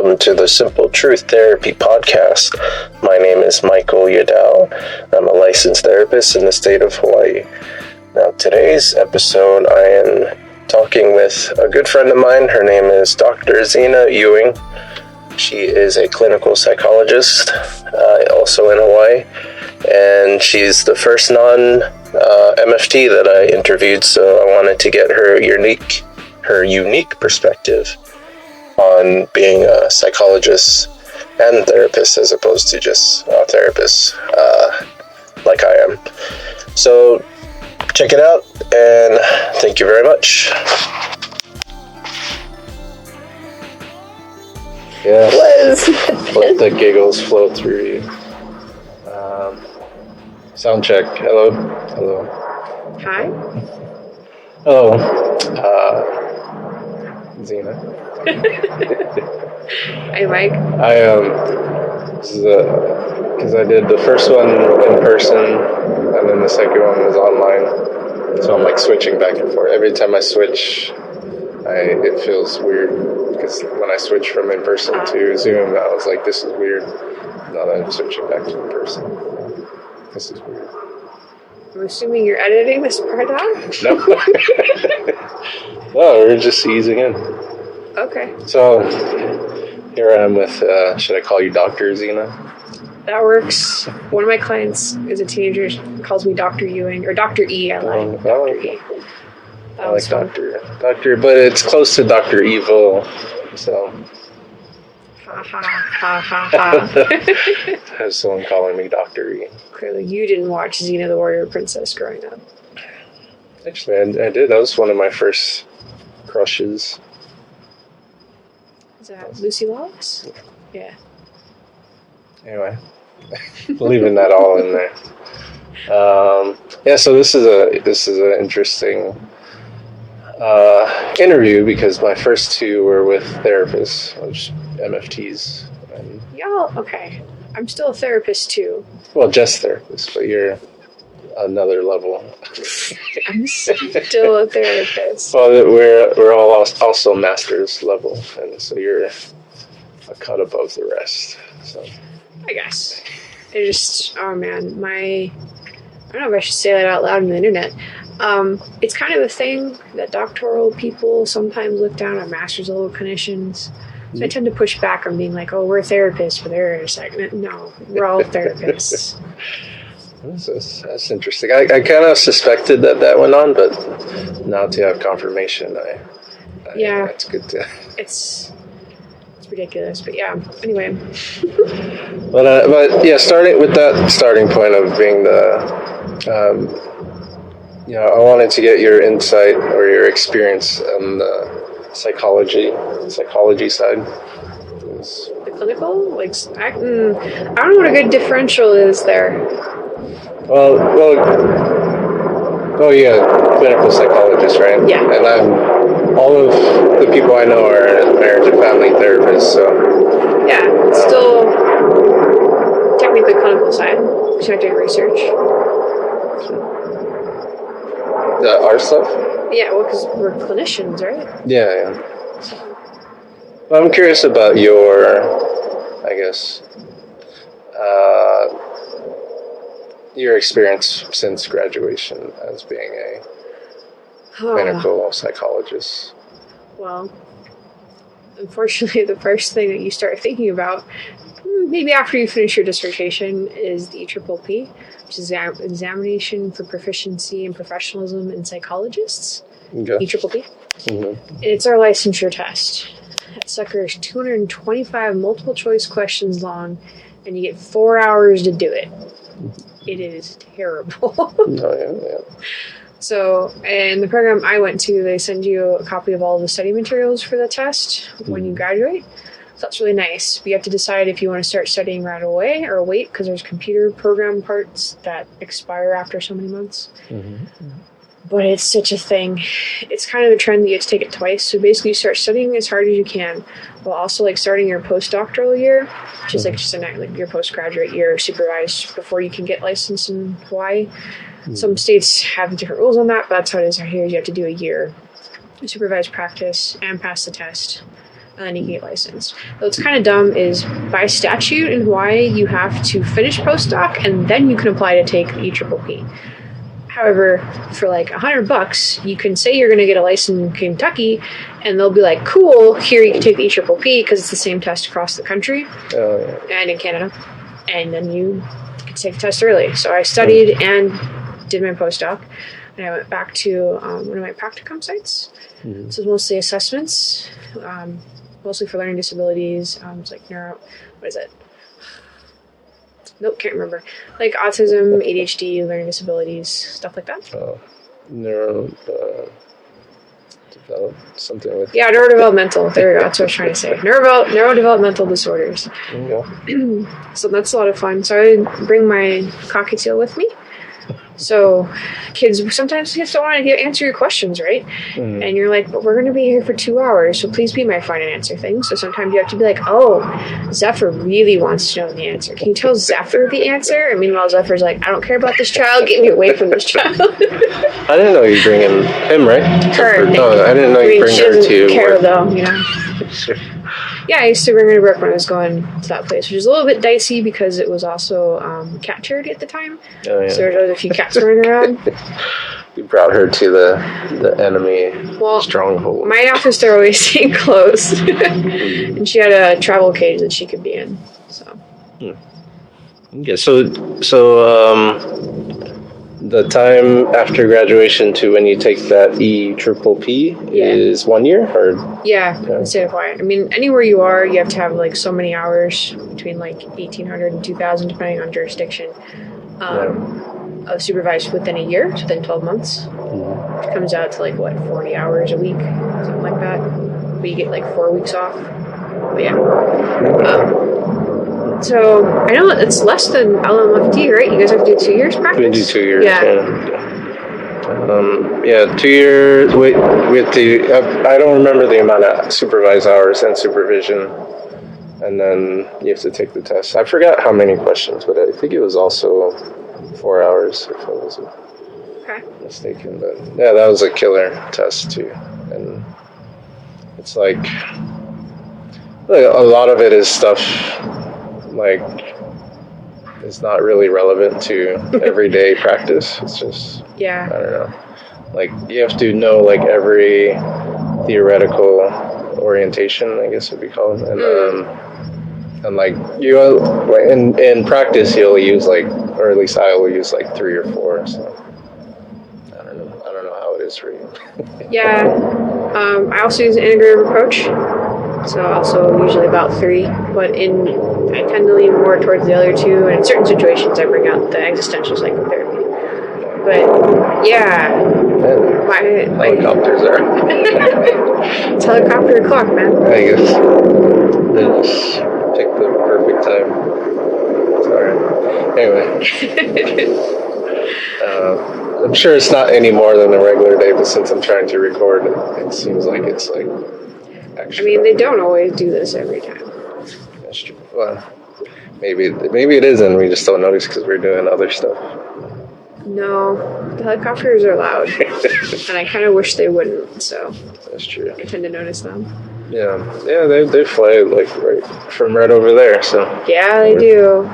welcome to the Simple Truth Therapy Podcast. My name is Michael Yadao. I'm a licensed therapist in the state of Hawaii. Now, today's episode, I am talking with a good friend of mine. Her name is Dr. Xenia Ewing. She is a clinical psychologist, also in Hawaii, and she's the first non-MFT that I interviewed, so I wanted to get her unique perspective on being a psychologist and therapist as opposed to just a therapist like I am. So check it out, and thank you very much. Yes, let the giggles flow through you. Sound check. Hello. Hi. Hello. Xenia. Hey, Mike. Because I did the first one in person, and then the second one was online. So I'm like switching back and forth. Every time I switch, it feels weird. Because when I switched from in person to Zoom, I was like, this is weird. Now that I'm switching back to in person, this is weird. I'm assuming you're editing this part out? No. No, we're just easing in. Okay. So, here I am with, should I call you Dr. Xenia? That works. One of my clients is a teenager, calls me Dr. Ewing, or Dr. E, I like. Dr. E. I like Doctor, but it's close to Dr. Evil, so. Ha ha ha ha ha. I have someone calling me Dr. E. Clearly, you didn't watch Xena the Warrior Princess growing up. Actually, I did. That was one of my first crushes. Is that Lucy Lawless? Yeah. Anyway, leaving that all in there. So this is an interesting interview because my first two were with therapists, which MFTs. And, okay. I'm still a therapist too. Well, just therapists, but you're another level. I'm still a therapist. Well, we're all also master's level, and so you're a cut above the rest. So I guess. It just, oh man, I don't know if I should say that out loud on the internet. It's kind of a thing that doctoral people sometimes look down on master's level clinicians. So I tend to push back on being like, oh, we're therapists, but they're a segment. No, we're all therapists. That's interesting. I kind of suspected that went on, but now to have confirmation, yeah, it's good to. It's ridiculous, but yeah. Anyway. but yeah, starting with that starting point of being I wanted to get your insight or your experience on the psychology side. The clinical, I don't know what a good differential is there. Well, yeah, clinical psychologist, right? Yeah. And all of the people I know are marriage and family therapists, so. Yeah, it's still technically clinical side. Because you're doing research. Our stuff? Yeah, well, because we're clinicians, right? Yeah. Well, I'm curious about your, I guess, your experience since graduation as being a clinical psychologist. Well, unfortunately, the first thing that you start thinking about, maybe after you finish your dissertation, is the EPPP, which is Examination for Proficiency and Professionalism in Psychologists. Okay. EPPP. Mm-hmm. It's our licensure test. That sucker is 225 multiple choice questions long, and you get 4 hours to do it. It is terrible. Yeah. So, in the program I went to, they send you a copy of all the study materials for the test when you graduate. So that's really nice. But you have to decide if you want to start studying right away or wait, because there's computer program parts that expire after so many months. Mm-hmm. But it's such a thing. It's kind of a trend that you have to take it twice. So basically you start studying as hard as you can, while also starting your postdoctoral year, which is just your postgraduate year supervised before you can get licensed in Hawaii. Some states have different rules on that, but that's how it is here. You have to do a year supervised practice and pass the test. and then you can get licensed. What's kind of dumb is by statute in Hawaii, you have to finish postdoc and then you can apply to take the EPPP. However, for like $100, you can say you're going to get a license in Kentucky, and they'll be like, "Cool, here you can take the EPPP because it's the same test across the country and in Canada." And then you can take the test early. So I studied and did my postdoc, and I went back to one of my practicum sites. Mm-hmm. So it's mostly assessments, mostly for learning disabilities. It's like what is it? Nope, can't remember. Like autism, ADHD, learning disabilities, stuff like that. Something with... Yeah, neurodevelopmental. There we go. That's what I was trying to say. Neurodevelopmental disorders. Yeah. So that's a lot of fun. So I bring my cockatiel with me. So kids sometimes don't want to answer your questions, right? Mm-hmm. And you're like, but we're going to be here for 2 hours, so please be my friend and answer things. So sometimes you have to be like, oh, Zephyr really wants to know the answer. Can you tell Zephyr the answer? And meanwhile, Zephyr's like, I don't care about this child. Get me away from this child. I didn't know you bring him, right? Her. I didn't know you bring her to care, work. Though, you know. Sure. Yeah, I used to bring her to work when I was going to that place, which is a little bit dicey because it was also cat charity at the time. Oh, yeah. So there was a few cats running around. You brought her to the enemy stronghold. My office door always stayed closed. And she had a travel cage that she could be in. So. Yeah, so the time after graduation to when you take that EPPP is 1 year, or yeah, in the state of Hawaii. I mean, anywhere you are, you have to have like so many hours between like 1,800 and 2,000, depending on jurisdiction, of supervised within a year, so within 12 months. Which comes out to like 40 hours a week, something like that. But you get like 4 weeks off. But yeah. So I know it's less than LMFT, right? You guys have to do 2 years practice? We do 2 years, yeah. 2 years. We have to, I don't remember the amount of supervised hours and supervision. And then you have to take the test. I forgot how many questions, but I think it was also 4 hours, if I wasn't mistaken. But yeah, that was a killer test too. And it's like a lot of it is stuff like it's not really relevant to everyday practice. It's just I don't know. Like you have to know like every theoretical orientation, I guess would be called, and like you in practice you'll use like, or at least I will use like 3 or 4. So I don't know how it is for you. Yeah, I also use an integrative approach. So also usually about 3, but I tend to lean more towards the other 2, and in certain situations I bring out the existential psychotherapy. But yeah, my helicopters are. It's helicopter o'clock, man. I guess. Just pick the perfect time. Sorry. Anyway. I'm sure it's not any more than a regular day, but since I'm trying to record, it seems like it's like extra. I mean, they don't always do this every time. That's true. Well, maybe it isn't. We just don't notice because we're doing other stuff. No, the helicopters are loud, and I kind of wish they wouldn't. So that's true. I tend to notice them. Yeah, they fly like right over there. So yeah, they do.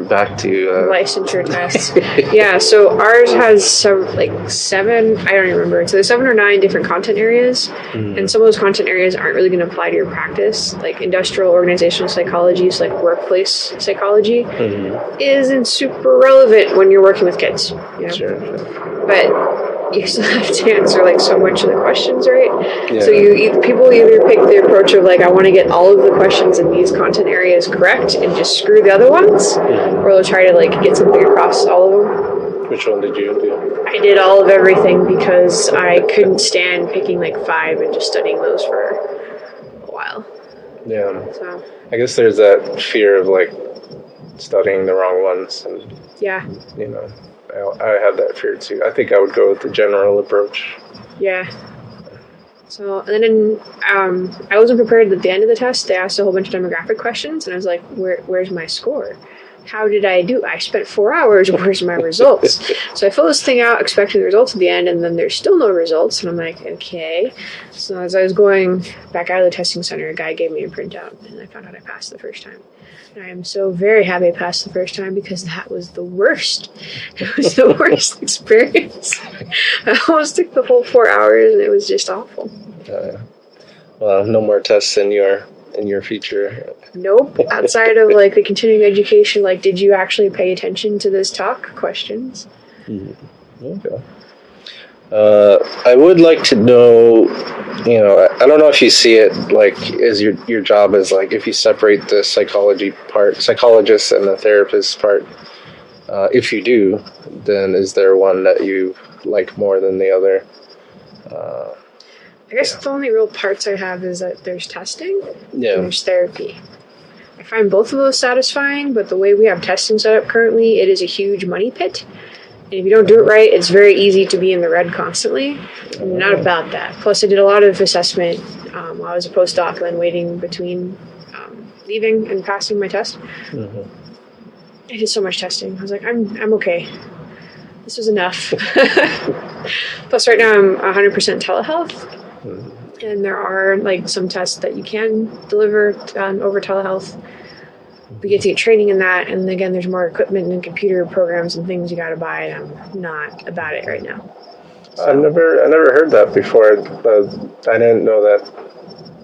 Back to licensure tests. Yeah, so ours has some 7. I don't even remember. So there's 7 or 9 different content areas, and some of those content areas aren't really going to apply to your practice. Like industrial organizational psychology, so like workplace psychology, isn't super relevant when you're working with kids. You know? Sure. But you still have to answer so much of the questions, right? Yeah. So people either pick the approach of I want to get all of the questions in these content areas correct and just screw the other ones, or they'll try to get something across all of them. Which one did you do? I did all of everything because I couldn't stand picking 5 and just studying those for a while. Yeah. So I guess there's that fear of studying the wrong ones, and I had that fear too. I think I would go with the general approach. Yeah. So, and then I wasn't prepared at the end of the test. They asked a whole bunch of demographic questions, and I was like, where's my score? how did I do? I spent 4 hours. Where's my results? So I fill this thing out, expecting the results at the end, and then there's still no results. And I'm like, okay. So as I was going back out of the testing center, a guy gave me a printout, and I found out I passed the first time. And I am so very happy I passed the first time because that was the worst. It was the worst experience. I almost took the whole 4 hours, and it was just awful. Well, no more tests in your future. Nope. Outside of like the continuing education, like, did you actually pay attention to this talk questions? Okay. I would like to know, I don't know if you see it like as your job is like if you separate the psychologist and the therapist part. If you do, then is there one that you like more than the other? I guess the only real parts I have is that there's testing and there's therapy. I find both of those satisfying, but the way we have testing set up currently, it is a huge money pit. And if you don't do it right, it's very easy to be in the red constantly. I'm not about that. Plus, I did a lot of assessment while I was a postdoc and then waiting between leaving and passing my test. I did so much testing. I was like, I'm okay. This was enough. Plus, right now I'm 100% telehealth. And there are like some tests that you can deliver over telehealth. We get to get training in that, and again, there's more equipment and computer programs and things you got to buy, and I'm not about it right now. So. I never heard that before. I didn't know that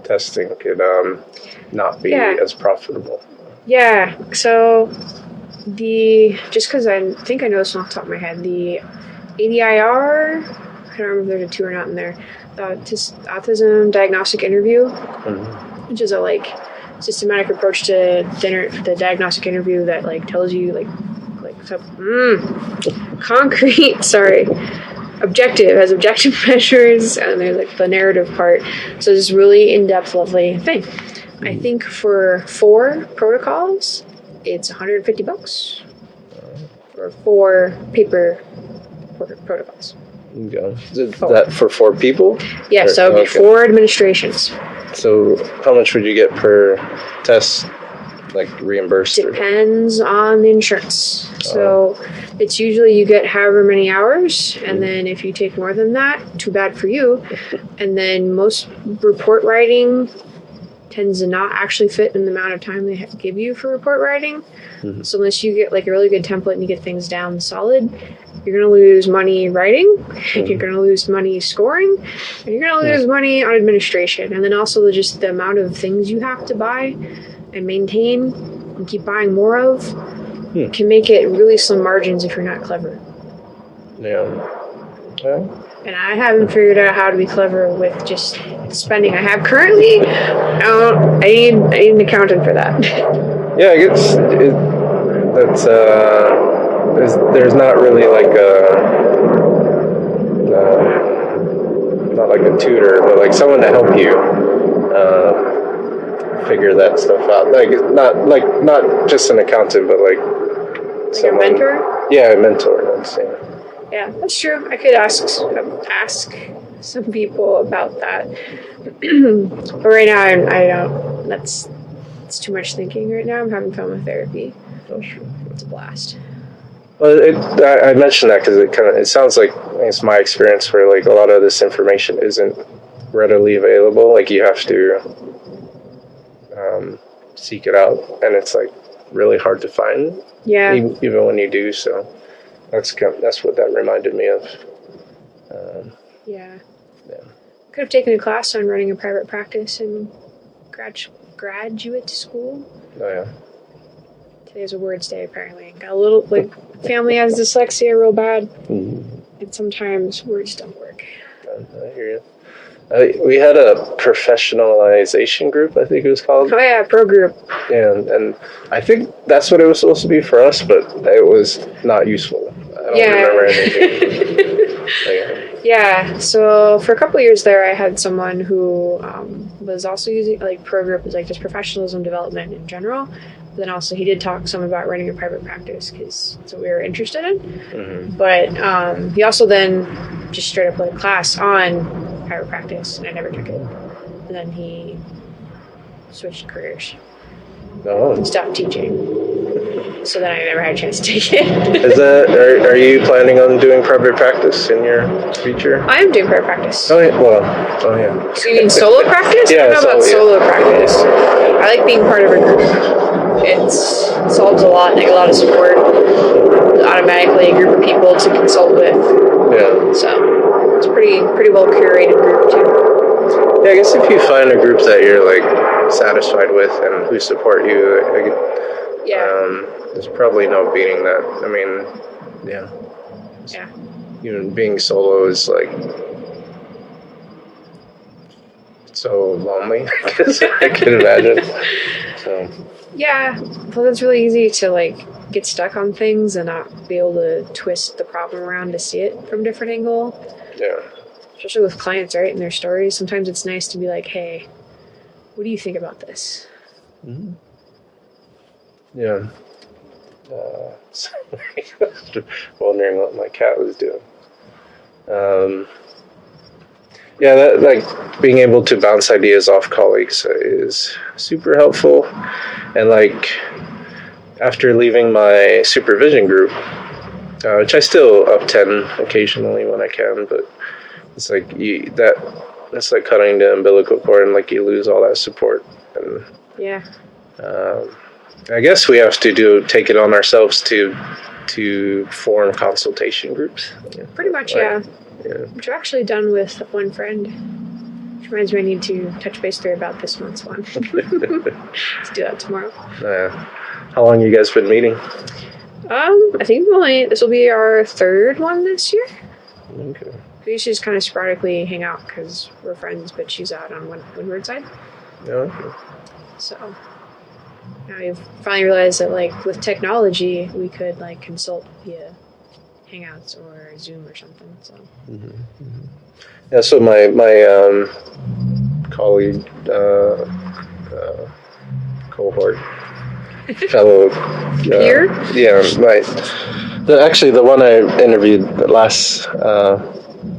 testing could not be as profitable. Yeah. So just because I think I know this off the top of my head, the ADIR, I don't remember if there's a 2 or not in there. Autism diagnostic interview, which is a like systematic approach to the diagnostic interview that like tells you concrete has objective measures, and there's like the narrative part. So it's really in-depth, lovely thing. I think for 4 protocols it's $150 for 4 paper protocols. Okay. Is that for 4 people? Yeah, so it'd be 4 administrations. So how much would you get per test, like reimbursed? Depends on the insurance. So it's usually you get however many hours, and then if you take more than that, too bad for you. And then most report writing tends to not actually fit in the amount of time they give you for report writing. So unless you get like a really good template and you get things down solid, you're going to lose money writing, and you're going to lose money scoring, and you're going to lose money on administration. And then also just the amount of things you have to buy and maintain and keep buying more of can make it really slim margins if you're not clever. And I haven't figured out how to be clever with just spending I have currently. I need an accountant for that. Yeah, I guess that's there's not really like not like a tutor, but like someone to help you figure that stuff out. Like not just an accountant, but like someone. A mentor? Yeah, a mentor. Let's say. Yeah, that's true. I could ask some people about that. But right now, I don't. It's too much thinking right now. I'm having fun with therapy. Oh, sure. It's a blast. Well, I mentioned that because it sounds like it's my experience where like a lot of this information isn't readily available. Like you have to seek it out, and it's like really hard to find. Yeah. Even when you do, so that's what that reminded me of. Yeah. Could have taken a class on running a private practice in graduate school. Oh yeah. Today's a words day, apparently. Got a little, family has dyslexia real bad. And sometimes words don't work. I hear you. We had a professionalization group, I think it was called. Oh, yeah, pro group. And I think that's what it was supposed to be for us, but it was not useful. I don't remember anything. Yeah, so for a couple of years there, I had someone who was also using, pro group is just professionalism development in general. But then also he did talk some about running a private practice because that's what we were interested in. Mm-hmm. But he also then just straight up led a class on private practice, and I never took it. And then he switched careers and stopped teaching. So then I never had a chance to take it. Are you planning on doing private practice in your future? I am doing private practice. Oh yeah. So you mean solo practice? Yeah, I don't know about solo practice. I like being part of a group. It solves a lot, like a lot of support. Automatically, a group of people to consult with. Yeah. So it's pretty well curated group too. Yeah, I guess if you find a group that you're like satisfied with and who support you, there's probably no beating that. I mean, yeah. Even being solo is like so lonely. I can imagine. So. Yeah, well, it's really easy to like get stuck on things and not be able to twist the problem around to see it from a different angle. Yeah. Especially with clients, right, and their stories. Sometimes it's nice to be like, hey, what do you think about this? Mm-hmm. Yeah. Wondering what my cat was doing. That like being able to bounce ideas off colleagues is super helpful. And like after leaving my supervision group, which I still attend occasionally when I can, but it's like that's like cutting the umbilical cord and like you lose all that support. And I guess we have to take it on ourselves to form consultation groups. Pretty much, yeah. Which I've actually done with one friend. Which reminds me I need to touch base with her about this month's one. Let's do that tomorrow. How long you guys been meeting? I think this will be our third one this year. Okay. We usually just kind of sporadically hang out because we're friends, but she's out on Windward side. Okay. So now I've finally realized that like with technology we could like consult via Hangouts or Zoom or something. So. Mm-hmm. Mm-hmm. Yeah. So my colleague, cohort, fellow peer. Actually the one I interviewed the last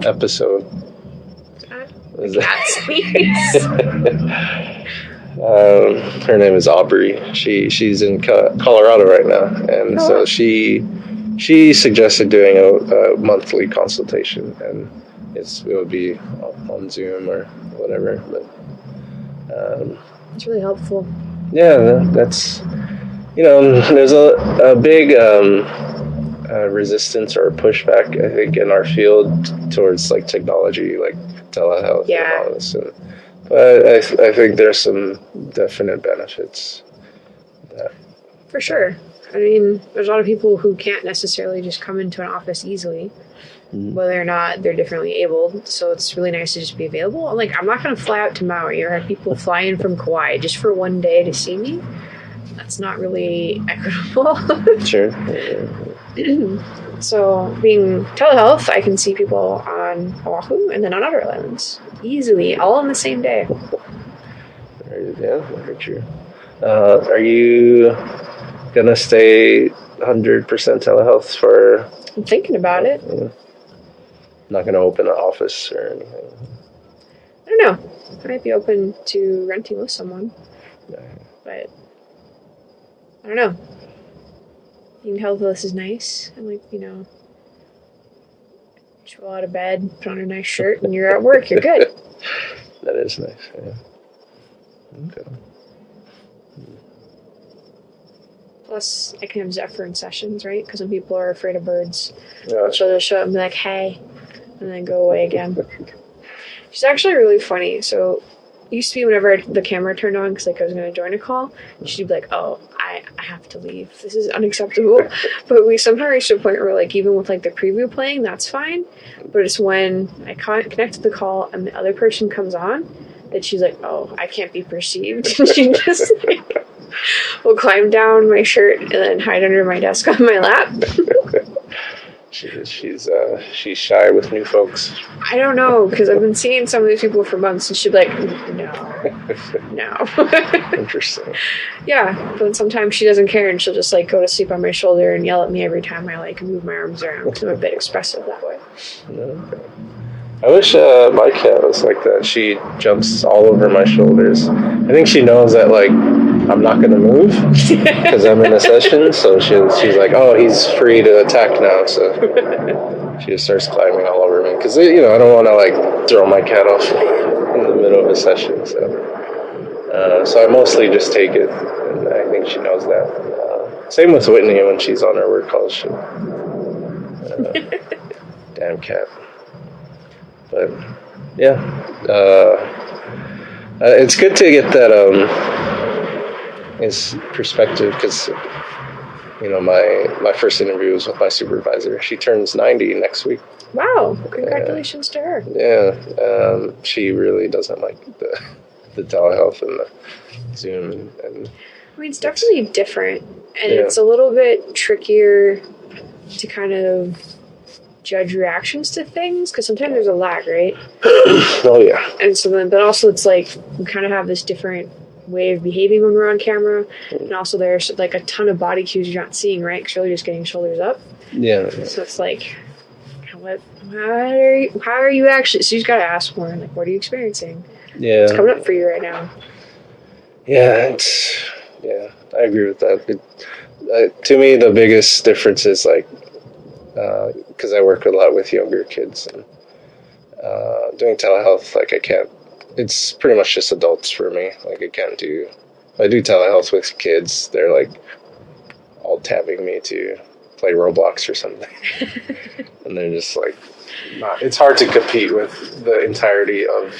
episode. Her name is Aubrey. She's in Colorado right now, and so she suggested doing a monthly consultation, and it would be on Zoom or whatever. But it's really helpful. Yeah, that's there's a big resistance or pushback, I think, in our field towards like technology, like telehealth and all this. But I think there's some definite benefits. For sure. I mean, there's a lot of people who can't necessarily just come into an office easily, whether or not they're differently abled. So it's really nice to just be available. Like, I'm not going to fly out to Maui or have people fly in from Kauai just for one day to see me. That's not really equitable. Sure. So being telehealth, I can see people on Oahu and then on other islands easily, all on the same day. Yeah, very true. Are you gonna stay 100% telehealth for? I'm thinking about it. Not gonna open an office or anything. I don't know. I might be open to renting with someone, but I don't know. Being healthless is nice, and just roll out of bed, put on a nice shirt, and you're at work. You're good. That is nice. Yeah. Okay. Plus, I can have Zephyr in sessions, right? Because when people are afraid of birds, Yeah. she'll just show up and be like, "Hey," and then go away again. She's actually really funny. So, it used to be whenever the camera turned on, because I was going to join a call, she'd be like, "Oh, I have to leave. This is unacceptable." But we somehow reached a point where, even with the preview playing, that's fine. But it's when I connect to the call and the other person comes on that she's like, "Oh, I can't be perceived." And she just will climb down my shirt and then hide under my desk on my lap. She's shy with new folks. I don't know, because I've been seeing some of these people for months, and she'd be like, no. Interesting. Yeah, but sometimes she doesn't care, and she'll just go to sleep on my shoulder and yell at me every time I move my arms around, because I'm a bit expressive that way. Okay. I wish my cat was like that. She jumps all over my shoulders. I think she knows that I'm not going to move because I'm in a session. So she's like, oh, he's free to attack now. So she just starts climbing all over me because, I don't want to like throw my cat off in the middle of a session. So I mostly just take it, and I think she knows that. Same with Whitney when she's on her work calls. Damn cat. But yeah, it's good to get that his perspective because my first interview was with my supervisor. She turns 90 next week. Wow! Congratulations to her. Yeah, she really doesn't like the telehealth and the Zoom and I mean, it's definitely different, and it's a little bit trickier to kind of judge reactions to things because sometimes there's a lag, right? Oh yeah. And so then, but also it's like we kind of have this different way of behaving when we're on camera, and also there's like a ton of body cues you're not seeing, right? Because you're really just getting shoulders up. Yeah. So it's like, how are you actually? So you just gotta ask more, like, what are you experiencing? Yeah. What's coming up for you right now? Yeah, I agree with that. To me, the biggest difference is like, because I work a lot with younger kids and doing telehealth, like I can't, it's pretty much just adults for me. Like I do telehealth with kids, they're like all tabbing me to play Roblox or something. And they're just like, it's hard to compete with the entirety of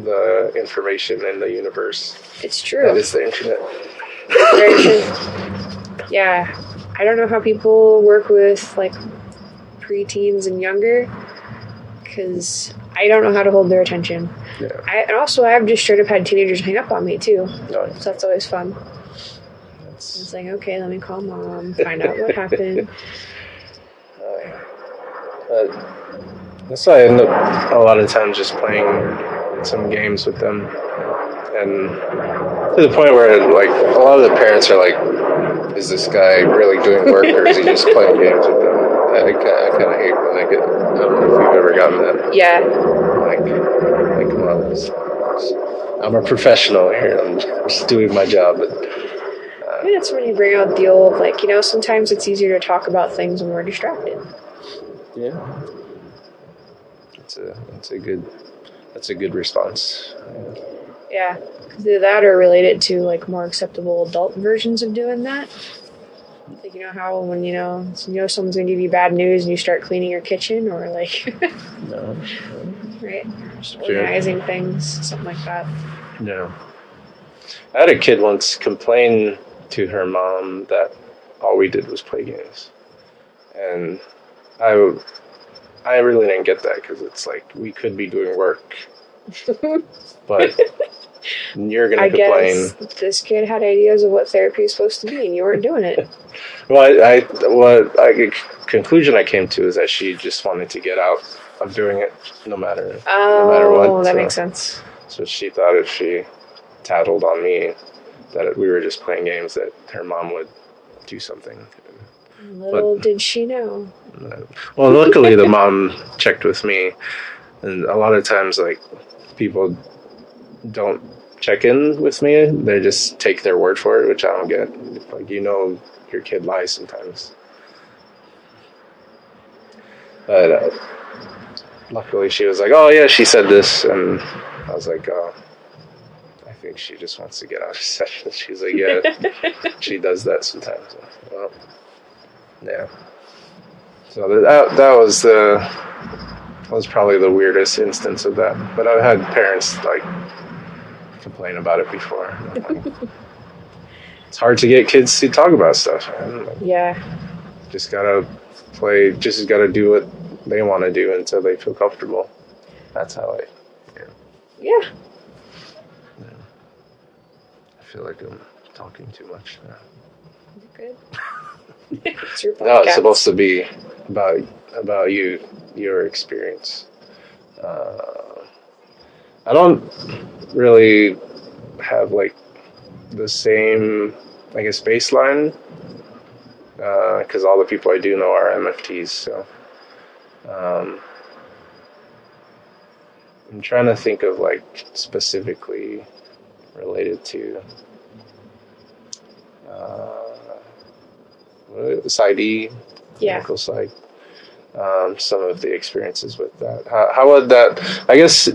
the information in the universe. It's true. That is the internet. Very true. Yeah. I don't know how people work with like preteens and younger because I don't know how to hold their attention. Yeah. I've just straight up had teenagers hang up on me too. No. So that's always fun. It's like, okay, let me call mom, find out what happened. That's why I end up a lot of times just playing some games with them, and to the point where like a lot of the parents are like, "Is this guy really doing work, or is he just playing games with them?" I kind of hate when I get. I don't know if you've ever gotten that. Yeah. Like come on, I'm a professional here. I'm just doing my job, but. Yeah, that's when you bring out the old, like, sometimes it's easier to talk about things when we're distracted. Yeah. That's a good response. Yeah. Either that or related to, like, more acceptable adult versions of doing that. Like, how when, someone's going to give you bad news and you start cleaning your kitchen or, like, No. Right? Just organizing things, something like that. No. I had a kid once complain to her mom that all we did was play games. And I really didn't get that because it's like we could be doing work. But you're going to complain. Guess this kid had ideas of what therapy is supposed to be and you weren't doing it. Well, the conclusion I came to is that she just wanted to get out of doing it no matter what. Oh, that makes sense. So she thought if she tattled on me that we were just playing games, that her mom would do something. Little did she know. Well, luckily the mom checked with me, and a lot of times, like, people don't check in with me. They just take their word for it, which I don't get. Like, your kid lies sometimes. But luckily she was like, oh yeah, she said this, and I was like, oh, I think she just wants to get out of session. She's like, yeah, she does that sometimes. Well, yeah. So that was probably the weirdest instance of that. But I've had parents like complain about it before. It's hard to get kids to talk about stuff. Yeah. Just gotta do what they want to do until they feel comfortable. That's how Yeah. I feel like I'm talking too much now. You're good. It's your podcast. No, it's supposed to be about your experience. I don't really have like the same, I guess, baseline because all the people I do know are MFTs. So I'm trying to think of like specifically related to PsyD, Yeah. medical psych. Some of the experiences with that. How would that? I guess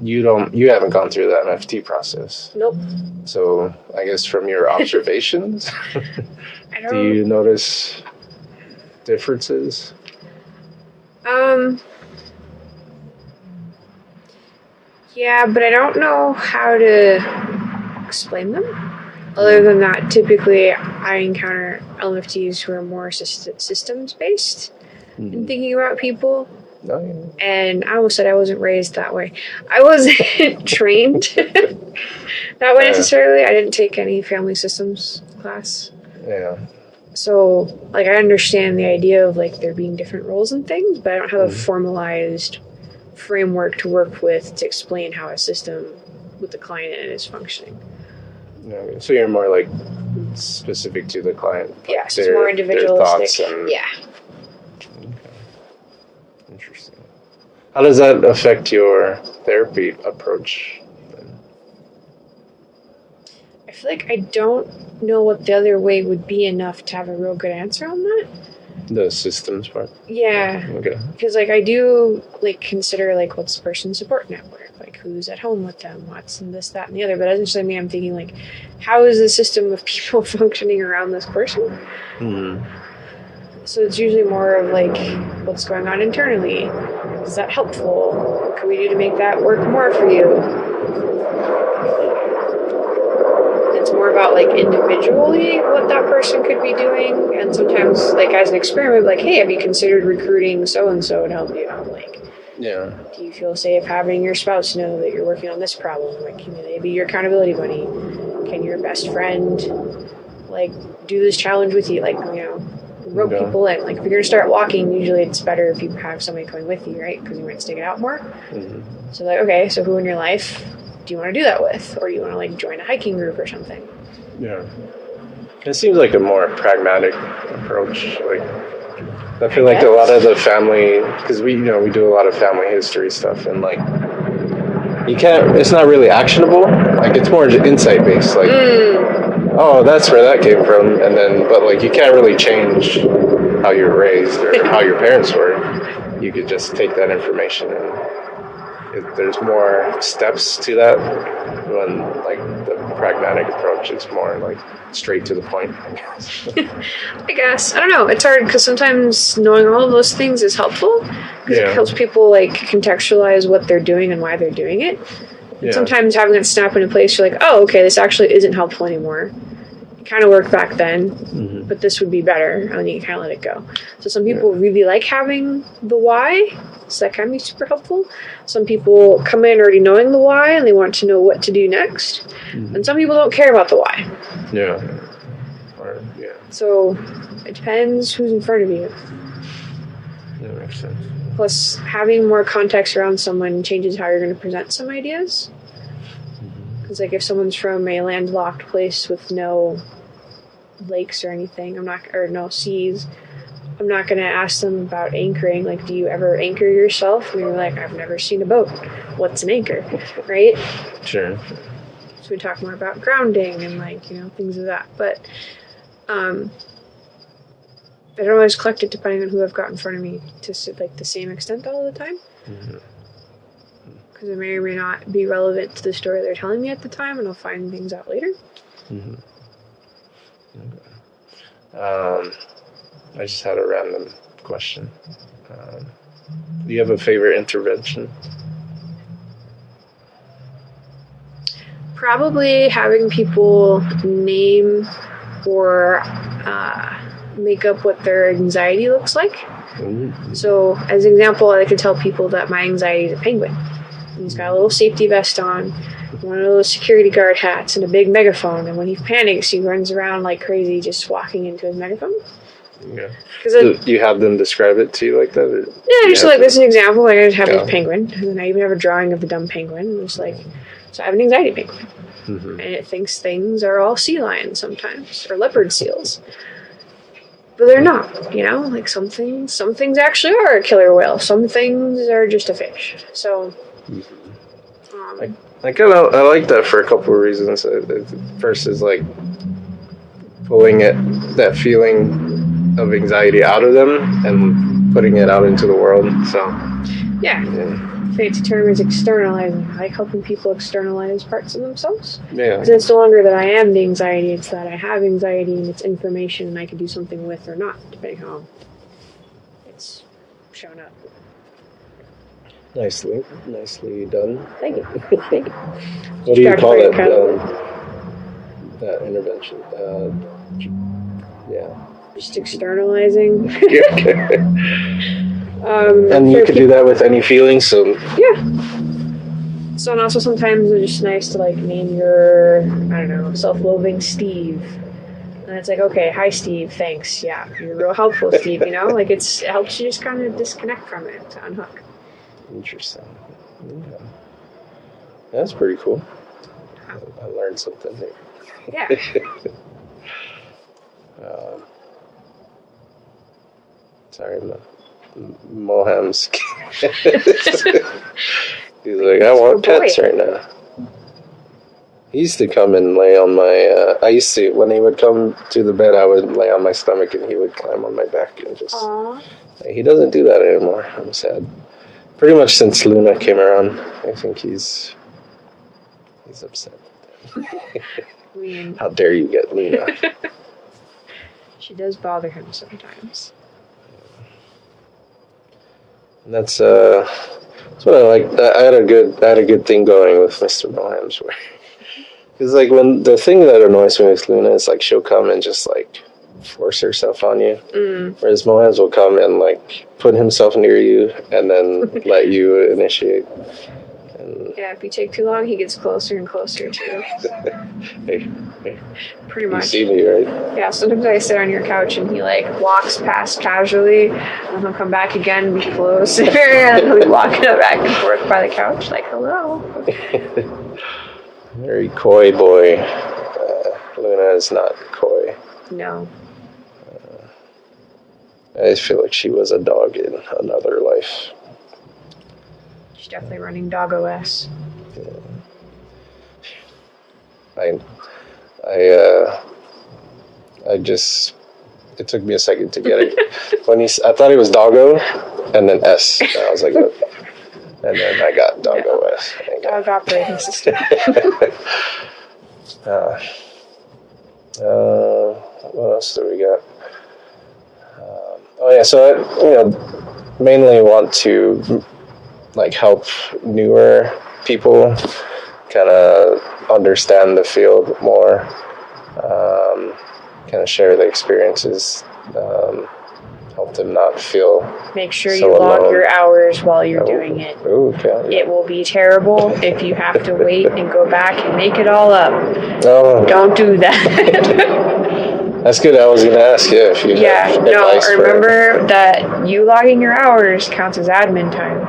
you haven't gone through that MFT process. Nope. So I guess from your observations, I don't. do you notice differences? Yeah, but I don't know how to explain them. Other than that, typically I encounter LMFTs who are more systems based in thinking about people. No, yeah. And I almost said I wasn't raised that way. I wasn't trained that way necessarily. I didn't take any family systems class. Yeah. So, like, I understand the idea of, like, there being different roles and things, but I don't have a formalized framework to work with to explain how a system with the client is functioning. Okay. So you're more, like, specific to the client. Like yeah, so it's more individualistic. Yeah. Okay. Interesting. How does that affect your therapy approach? I feel like I don't know what the other way would be enough to have a real good answer on that. The systems part? Yeah. Okay. Because, like, I do, like, consider, like, what's the person's support network? Like, who's at home with them? What's and this, that, and the other. But doesn't necessarily mean I'm thinking, like, how is the system of people functioning around this person? Mm-hmm. So it's usually more of, like, what's going on internally? Is that helpful? What can we do to make that work more for you? It's more about, like, individually what that person could be doing, and sometimes, like, as an experiment, like, hey, have you considered recruiting so-and-so to help you out? Like, yeah. Do you feel safe having your spouse know that you're working on this problem? Like, can they be your accountability buddy? Can your best friend, like, do this challenge with you? Like, you know, rope people in. Like, if you're going to start walking, usually it's better if you have somebody coming with you, right? Because you might stick it out more. Mm-hmm. So, like, okay, so who in your life do you want to do that with? Or do you want to, like, join a hiking group or something? Yeah. It seems like a more pragmatic approach. Like, I feel like a lot of the family, because we do a lot of family history stuff, and, like, it's not really actionable. Like, it's more insight based. Like, oh, that's where that came from. And then, but, like, you can't really change how you're raised or how your parents were. You could just take that information and there's more steps to that when, like, the pragmatic approach is more, like, straight to the point, I guess. I guess. I don't know. It's hard because sometimes knowing all of those things is helpful because it helps people, like, contextualize what they're doing and why they're doing it. And sometimes having it snap into place, you're like, oh, okay, this actually isn't helpful anymore. It kind of worked back then, but this would be better, and then you kind of let it go. So some people really like having the why, so that can be super helpful. Some people come in already knowing the why, and they want to know what to do next. And some people don't care about the why. Yeah. So it depends who's in front of you. That makes sense. Plus, having more context around someone changes how you're going to present some ideas. Because, like, if someone's from a landlocked place with no lakes or anything, or no seas, I'm not going to ask them about anchoring. Like, do you ever anchor yourself? And they're like, I've never seen a boat. What's an anchor? Right? Sure. So we talk more about grounding and, like, you know, things of that. But I don't always collect it depending on who I've got in front of me to, like, the same extent all the time. Because it may or may not be relevant to the story they're telling me at the time, and I'll find things out later. I just had a random question. Do you have a favorite intervention? Probably having people name or make up what their anxiety looks like. So, as an example, I could tell people that my anxiety is a penguin. He's got a little safety vest on, one of those security guard hats, and a big megaphone. And when he panics, he runs around like crazy, just walking into his megaphone. Yeah. Do you have them describe it to you like that? Or just like, this is an example. Like, I just have this penguin, and then I even have a drawing of the dumb penguin. It's like, so I have an anxiety penguin. And it thinks things are all sea lions sometimes, or leopard seals. But they're not, you know? Like, some things actually are a killer whale. Some things are just a fish. So, I like that for a couple of reasons. First is, like, pulling that feeling of anxiety out of them and putting it out into the world. So yeah. Fancy term is externalizing. I like helping people externalize parts of themselves. Yeah. Because it's no longer that I am the anxiety, it's that I have anxiety and it's information and I can do something with or not, depending on how it's shown up. Nicely done. Thank you. Thank you. What do you call it? That intervention. Yeah. Just externalizing. And you could do that with any feelings, so... Yeah. So, and also sometimes it's just nice to, like, name your, I don't know, self-loathing Steve. And it's like, okay, hi, Steve, thanks. Yeah, you're real helpful, Steve, you know? Like, it helps you just kind of disconnect from it, to unhook. Interesting. Yeah. That's pretty cool. I learned something there. Yeah. Sorry, Moham's. He's like, I want pets right now. He used to come and lay on my. I used to, when he would come to the bed, I would lay on my stomach and he would climb on my back and just. Aww. He doesn't do that anymore. I'm sad. Pretty much since Luna came around, I think he's upset. How dare you get Luna? She does bother him sometimes. And that's what I like. I had a good thing going with Mr. Moham's where, because like when the thing that annoys me with Luna is like she'll come and just like force herself on you, whereas Mohams will come and like put himself near you and then let you initiate. And yeah, if you take too long, he gets closer and closer too. hey, pretty much. You see me, right? Yeah, sometimes I sit on your couch and he like walks past casually and he'll come back again, be close, and then he'll be walking back and forth by the couch like, hello. Very coy boy. Luna is not coy. No. I feel like she was a dog in another life. She's definitely running dog OS. Yeah. I just, it took me a second to get it. I thought it was Doggo, and then S. And I was like, oh. And then I got Doggo S. Dog operating system. What else do we got? So I, mainly want to like help newer people kind of understand the field more, kind of share the experiences, help them not feel. Make sure so you log alone. your hours while you're doing it. Okay. It will be terrible if you have to wait and go back and make it all up. Oh. Don't do that. That's good. I was going to ask you if you have advice remember that you logging your hours counts as admin time.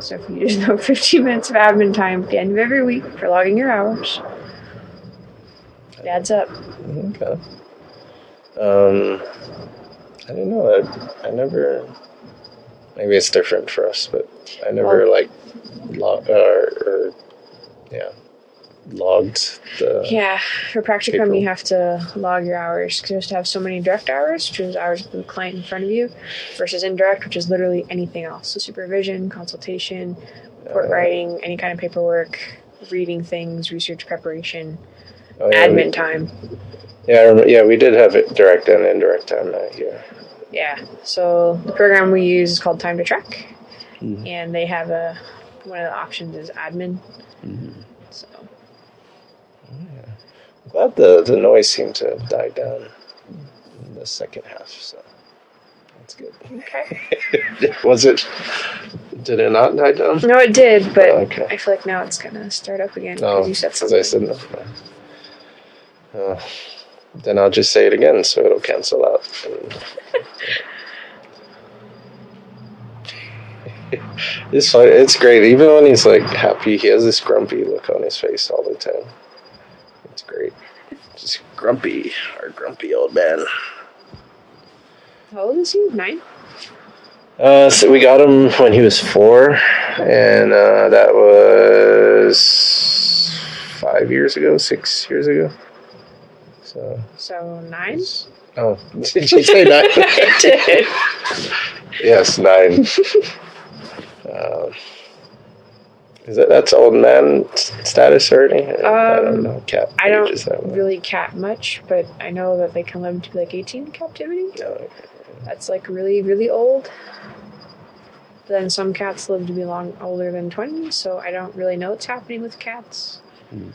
So if you just know 15 minutes of admin time at the end of every week for logging your hours, it adds up. Okay. I don't know. I never. Maybe it's different for us, but I never logged the. Yeah, for practicum April. you have to log your hours because you have to have so many direct hours, which is hours with the client in front of you, versus indirect, which is literally anything else. So supervision, consultation, report writing, any kind of paperwork, reading things, research preparation, admin time. Yeah, we did have it direct and indirect time here. Yeah, so the program we use is called Time to Track, and they have one of the options is admin. So. I'm glad the noise seemed to have died down in the second half, so that's good. Okay. Was it? Did it not die down? No, it did, but okay. I feel like now it's gonna start up again because you said something. I said no. Then I'll just say it again, so it'll cancel out. It's fun. It's great. Even when he's like happy, he has this grumpy look on his face all the time. It's great. Just grumpy, our grumpy old man. How old is he? 9? So we got him when he was 4, and that was 5 years ago, 6 years ago. So 9? Oh, did you say 9? I did. Yes, 9. That's old man status already? I don't know. Cat. I don't really cat much, but I know that they can live to be like 18 in captivity. Oh, okay. That's like really, really old. Then some cats live to be older than 20, so I don't really know what's happening with cats. I'm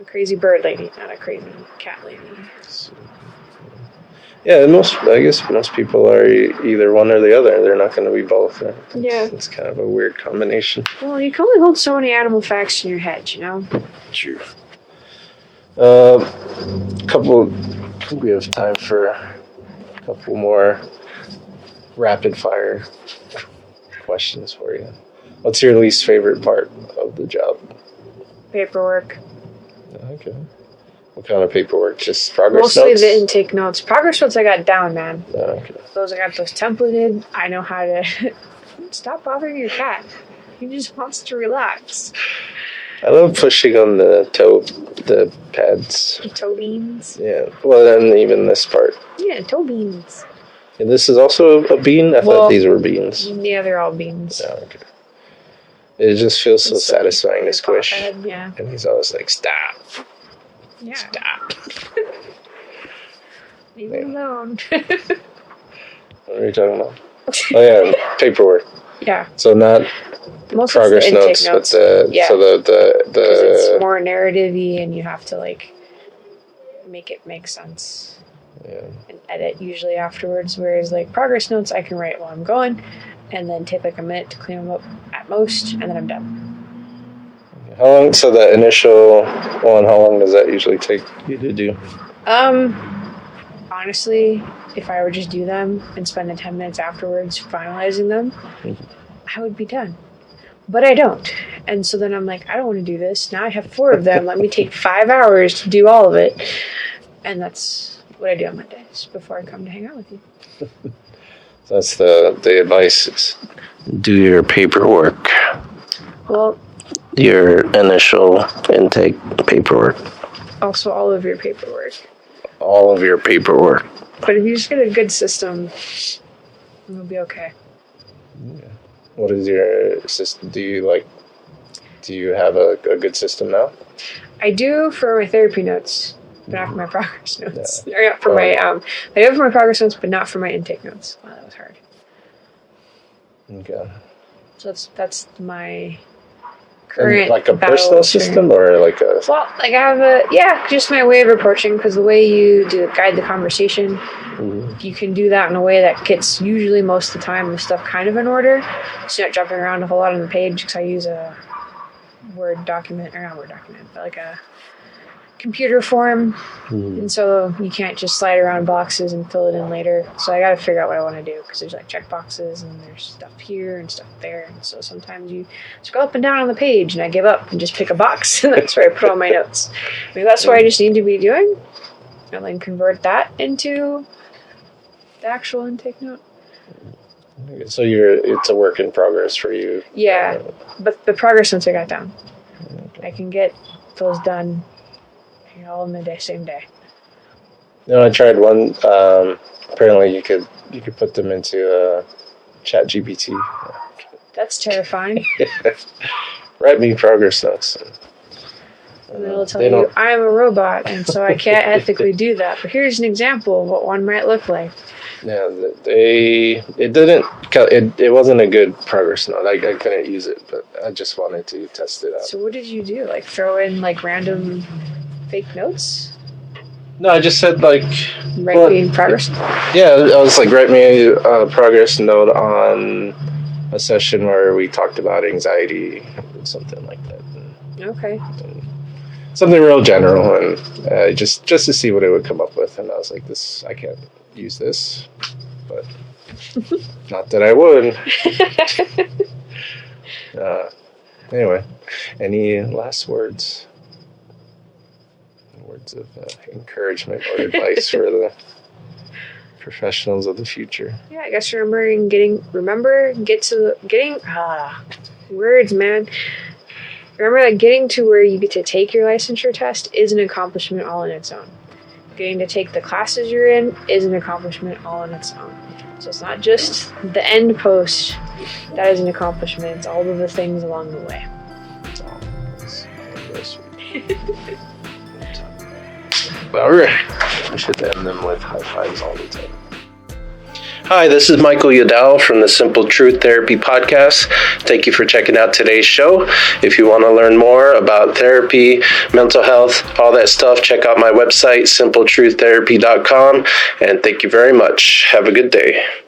a crazy bird lady, not a crazy cat lady. Yeah, I guess most people are either one or the other. They're not going to be both. Right? It's kind of a weird combination. Well, you can only hold so many animal facts in your head, you know? True. I think we have time for a couple more rapid fire questions for you. What's your least favorite part of the job? Paperwork. Okay. What kind of paperwork? Just progress Mostly notes? the intake notes. Progress notes I got down, man. Okay. I got those templated. I know how to... Stop bothering your cat. He just wants to relax. I love pushing on the pads. The toe beans. Yeah. Well, then even this part. Yeah, toe beans. And this is also a bean? I thought these were beans. Yeah, they're all beans. Oh, okay. It just feels so satisfying to squish. Yeah. And he's always like, stop. Yeah. Stop. Leave me alone. What are you talking about? Oh, yeah, paperwork. Yeah. So not most progress notes, but so the it's more narrative-y and you have to like make it make sense. Yeah. And edit usually afterwards, whereas like progress notes I can write while I'm going and then take like a minute to clean them up at most and then I'm done. How long, so the initial one, how long does that usually take you to do? Honestly, if I would just do them and spend the 10 minutes afterwards finalizing them, I would be done. But I don't. And so then I'm like, I don't want to do this. Now I have 4 of them. Let me take 5 hours to do all of it. And that's what I do on Mondays before I come to hang out with you. So that's the advice is do your paperwork. Well, your initial intake paperwork. Also all of your paperwork. All of your paperwork. But if you just get a good system, it'll be okay. Yeah. What is your system? Do you have a good system now? I do for my therapy notes, but not for my progress notes. Yeah. Or not for my I do it for my progress notes, but not for my intake notes. Wow, that was hard. Okay. So that's my current. And like a personal system or like a. Well, like I have just my way of approaching, because the way you guide the conversation, you can do that in a way that gets usually most of the time the stuff kind of in order. So you're not jumping around a whole lot on the page, because I use a Word document, or not Word document, but like a computer form, and so you can't just slide around boxes and fill it in later. So I got to figure out what I want to do, because there's like check boxes and there's stuff here and stuff there, and so sometimes you scroll up and down on the page and I give up and just pick a box and that's where I put all my notes. Maybe that's what I just need to be doing, and then convert that into the actual intake note. So it's a work in progress for you. Yeah, but the progress notes I got down. I can get those done all in the same day. I tried one. Apparently, you could put them into Chat GPT. That's terrifying. Write me progress notes. And it'll tell you, I am a robot, and so I can't ethically do that. But here's an example of what one might look like. Yeah, it wasn't a good progress note. I couldn't use it, but I just wanted to test it out. So what did you do? Like throw in like random fake notes? No, I just said like write me progress. Yeah, I was like, write me a progress note on a session where we talked about anxiety, something like that. Okay. Something real general, and just to see what it would come up with. And I was like, this, I can't use this, but not that I would. Anyway, any last words? Words of encouragement or advice for the professionals of the future? Yeah, I guess words, man. Remember that getting to where you get to take your licensure test is an accomplishment all in its own. getting to take the classes you're in is an accomplishment all on its own. So it's not just the end post that is an accomplishment, it's all of the things along the way. All right. I should end them with high fives all the time. Hi, this is Michael Yadal from the Simple Truth Therapy Podcast. Thank you for checking out today's show. If you want to learn more about therapy, mental health, all that stuff, check out my website, simpletruttherapy.com. And thank you very much. Have a good day.